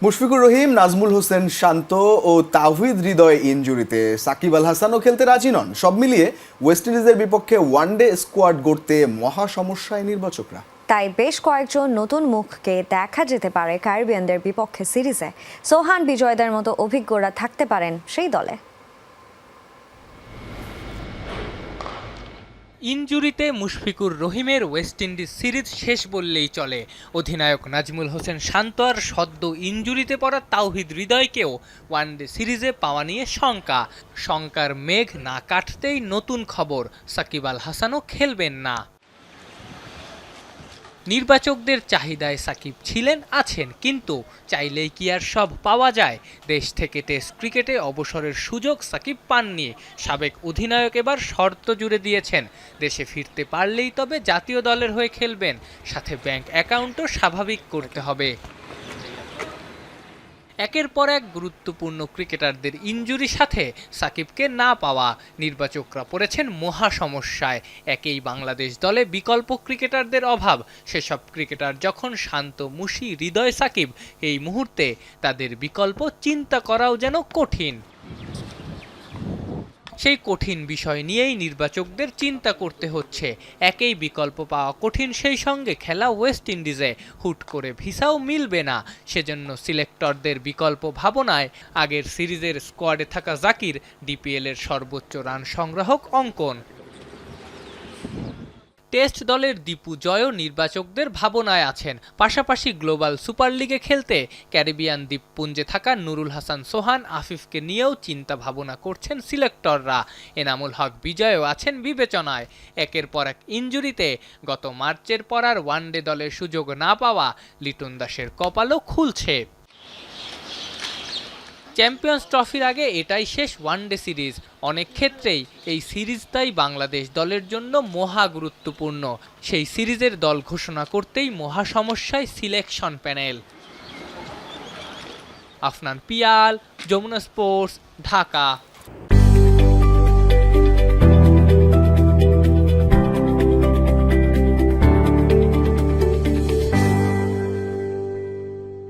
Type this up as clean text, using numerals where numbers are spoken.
মুশফিকুর রহিম, নাজমুল হোসেন শান্ত ও তাওহিদ হৃদয় ইনজুরিতে সাকিব আল হাসানও খেলতে রাজি নন। সব মিলিয়ে ওয়েস্ট ইন্ডিজের বিপক্ষে ওয়ানডে স্কোয়াড গড়তে মহা সমস্যায় নির্বাচকরা। তাই বেশ কয়েকজন নতুন মুখকে দেখা যেতে পারে ক্যারিবিয়ানদের বিপক্ষে সিরিজে। সোহান বিজয়দের মতো অভিজ্ঞরা থাকতে পারেন সেই দলে। ইনজুরিতে মুশফিকুর রহিমের ওয়েস্ট ইন্ডিজ সিরিজ শেষ বললেই চলে। অধিনায়ক নাজমুল হোসেন শান্ত আর সদ্য ইনজুরিতে পড়া তাওহিদ হৃদয়কেও ওয়ানডে সিরিজে পাওয়া নিয়ে শঙ্কার মেঘ না কাটতেই নতুন খবর, সাকিব আল হাসানও খেলবেন না। নির্বাচকদের চাহিদায় সাকিব আছেন, কিন্তু চাইলেই কি আর সব পাওয়া যায়? দেশ থেকে টেস্ট ক্রিকেটে অবসরের সুযোগ সাকিব পাননি। সাবেক অধিনায়ক এবার শর্ত জুড়ে দিয়েছেন, দেশে ফিরতে পারলেই তবে জাতীয় দলের হয়ে খেলবেন, সাথে ব্যাংক অ্যাকাউন্টও স্বাভাবিক করতে হবে। একের পর এক গুরুত্বপূর্ণ ক্রিকেটারদের ইনজুরির সাথে সাকিবকে না পাওয়া, নির্বাচকরা পড়েছেন মহা সমস্যায়। একেই বাংলাদেশ দলে বিকল্প ক্রিকেটারদের অভাব। সেসব ক্রিকেটার যখন শান্ত, মুশি, হৃদয়, সাকিব, এই মুহূর্তে তাদের বিকল্প চিন্তা করাও যেন কঠিন। সেই কঠিন বিষয় নিয়েই নির্বাচকদের চিন্তা করতে হচ্ছে। একেই বিকল্প পাওয়া কঠিন, সেই সঙ্গে খেলা ওয়েস্ট ইন্ডিজে হুট করে ভিসাও মিলবে না। সেজন্য সিলেক্টরদের বিকল্প ভাবনায় আগের সিরিজের স্কোয়াডে থাকা জাকির ডিপিএলের সর্বোচ্চ রান সংগ্রাহক অঙ্কন। টেস্ট দলের দীপু জয়ও নির্বাচকদের ভাবনায় আছেন। পাশাপাশি গ্লোবাল সুপার লিগে খেলতে ক্যারিবিয়ান দ্বীপপুঞ্জে থাকা নুরুল হাসান সোহান, আফিফকে নিয়েও চিন্তা ভাবনা করছেন সিলেক্টররা। এনামুল হক বিজয়ও আছেন বিবেচনায়। একের পর এক ইনজুরিতে গত মার্চের পর আর ওয়ানডে দলের সুযোগ না পাওয়া লিটন দাসের কপালও খুলছে। চ্যাম্পিয়ন্স ট্রফির আগে এটাই শেষ ওয়ানডে সিরিজ। অনেক ক্ষেত্রেই এই সিরিজটাই বাংলাদেশ দলের জন্য মহা গুরুত্বপূর্ণ। সেই সিরিজের দল ঘোষণা করতেই মহা সমস্যায় selection panel. Afnan Piyal, Jamuna sports, Dhaka.